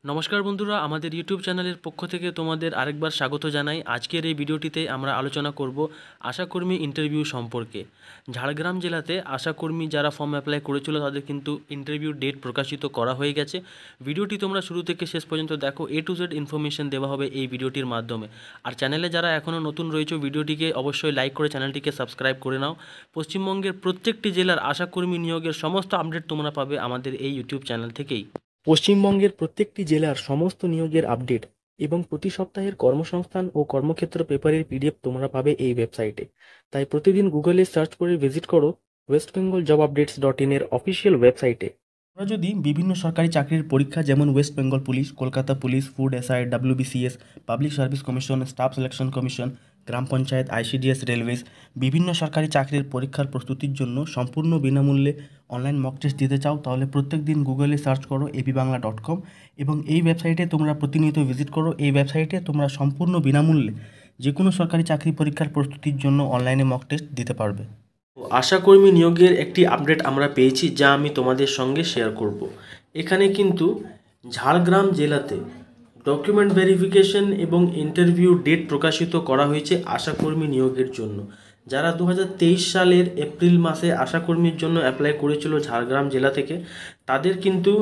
নমস্কার বন্ধুরা, আমাদের ইউটিউব চ্যানেলের পক্ষ থেকে তোমাদের আরেকবার স্বাগত জানাই। আজকের এই ভিডিওটিতে আমরা আলোচনা করব আশাকর্মী ইন্টারভিউ সম্পর্কে। ঝাড়গ্রাম জেলাতে আশাকর্মী যারা ফর্ম অ্যাপ্লাই করেছিল তাদের কিন্তু ইন্টারভিউ ডেট প্রকাশিত করা হয়ে গেছে। ভিডিওটি তোমরা শুরু থেকে শেষ পর্যন্ত দেখো, A to Z ইনফরমেশন দেওয়া হবে এই ভিডিওটির মাধ্যমে। আর চ্যানেলে যারা এখনও নতুন রয়েছে ভিডিওটিকে অবশ্যই লাইক করে চ্যানেলটিকে সাবস্ক্রাইব করে নাও। পশ্চিমবঙ্গের প্রত্যেকটি জেলার আশাকর্মী নিয়োগের সমস্ত আপডেট তোমরা পাবে আমাদের এই ইউটিউব চ্যানেল থেকেই। পশ্চিমবঙ্গের প্রত্যেকটি জেলার সমস্ত নিয়োগের আপডেট এবং প্রতি সপ্তাহের কর্মসংস্থান ও কর্মক্ষেত্র পেপারের PDF তোমরা পাবে এই ওয়েবসাইটে। তাই প্রতিদিন গুগলে সার্চ করে ভিজিট করো westbengaljobupdates.in এর অফিসিয়াল ওয়েবসাইটে। তোমরা যদি বিভিন্ন সরকারি চাকরির পরীক্ষা যেমন west Bengal police, Kolkata police, food SI, WBCS, public service commission, staff selection commission, গ্রাম পঞ্চায়েত, ICDS, রেলওয়েজ বিভিন্ন সরকারি চাকরির পরীক্ষার প্রস্তুতির জন্য সম্পূর্ণ বিনামূল্যে অনলাইন মক টেস্ট দিতে চাও, তাহলে প্রত্যেক দিন গুগলে সার্চ করো apbangla.com এবং এই ওয়েবসাইটে তোমরা প্রতিনিয়ত ভিজিট করো। এই ওয়েবসাইটে তোমরা সম্পূর্ণ বিনামূল্যে যে কোনো সরকারি চাকরি পরীক্ষার প্রস্তুতির জন্য অনলাইনে মক টেস্ট দিতে পারবে। আশাকর্মী নিয়োগের একটি আপডেট আমরা পেয়েছি, যা আমি তোমাদের সঙ্গে শেয়ার করব। এখানে কিন্তু ঝাড়গ্রাম জেলাতে ডকুমেন্ট ভেরিফিকেশন এবং ইন্টারভিউ ডেট প্রকাশিত করা হয়েছে আশাকর্মী নিয়োগের জন্য। যারা 2023 সালের এপ্রিল মাসে আশাকর্মীর জন্য অ্যাপ্লাই করেছিল ঝাড়গ্রাম জেলা থেকে, তাদের কিন্তু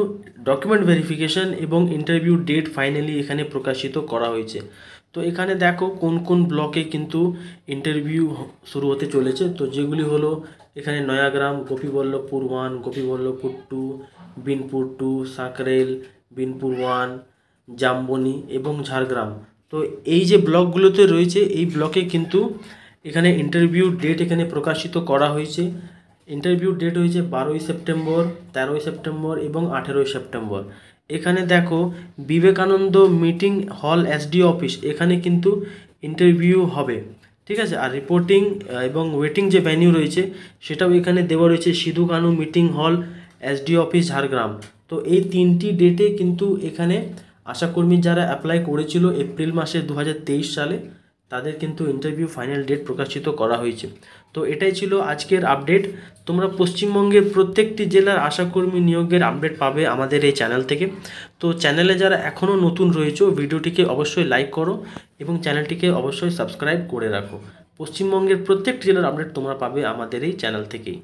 ডকুমেন্ট ভেরিফিকেশন এবং ইন্টারভিউ ডেট ফাইনালি এখানে প্রকাশিত করা হয়েছে। তো এখানে দেখো কোন কোন ব্লকে কিন্তু ইন্টারভিউ শুরু হতে চলেছে। তো যেগুলি হলো এখানে নয়াগ্রাম, গোপীবল্লভপুর 1, গোপীবল্লভপুর 2, বিনপুর 2, সাকরেল, বিনপুর 1, জামবনি এবং ঝাড়গ্রাম। তো এই যে ব্লকগুলোতে রয়েছে এই ব্লকে কিন্তু এখানে ইন্টারভিউ ডেট এখানে প্রকাশিত করা হয়েছে। ইন্টারভিউ ডেট হয়েছে 12ই সেপ্টেম্বর, 13ই সেপ্টেম্বর এবং 18ই সেপ্টেম্বর। এখানে দেখো বিবেকানন্দ মিটিং হল SDO অফিস, এখানে কিন্তু ইন্টারভিউ হবে, ঠিক আছে। আর রিপোর্টিং এবং ওয়েটিং যে ভেন্যু রয়েছে সেটাও এখানে দেওয়া রয়েছে, সিধু কানু মিটিং হল SDO অফিস ঝাড়গ্রাম। তো এই তিনটি ডেটে কিন্তু এখানে আশাকর্মী যারা অ্যাপ্লাই করেছিল এপ্রিল মাসে 2023 সালে তাদের কিন্তু ইন্টারভিউ ফাইনাল ডেট প্রকাশিত করা হয়েছে। তো এটাই ছিল আজকের আপডেট। তোমরা পশ্চিমবঙ্গের প্রত্যেকটি জেলার আশাকর্মী নিয়োগের আপডেট পাবে আমাদের এই চ্যানেল থেকে। তো চ্যানেলে যারা এখনও নতুন রয়েছে ভিডিওটিকে অবশ্যই লাইক করো এবং চ্যানেলটিকে অবশ্যই সাবস্ক্রাইব করে রাখো। পশ্চিমবঙ্গের প্রত্যেকটি জেলার আপডেট তোমরা পাবে আমাদের এই চ্যানেল থেকেই।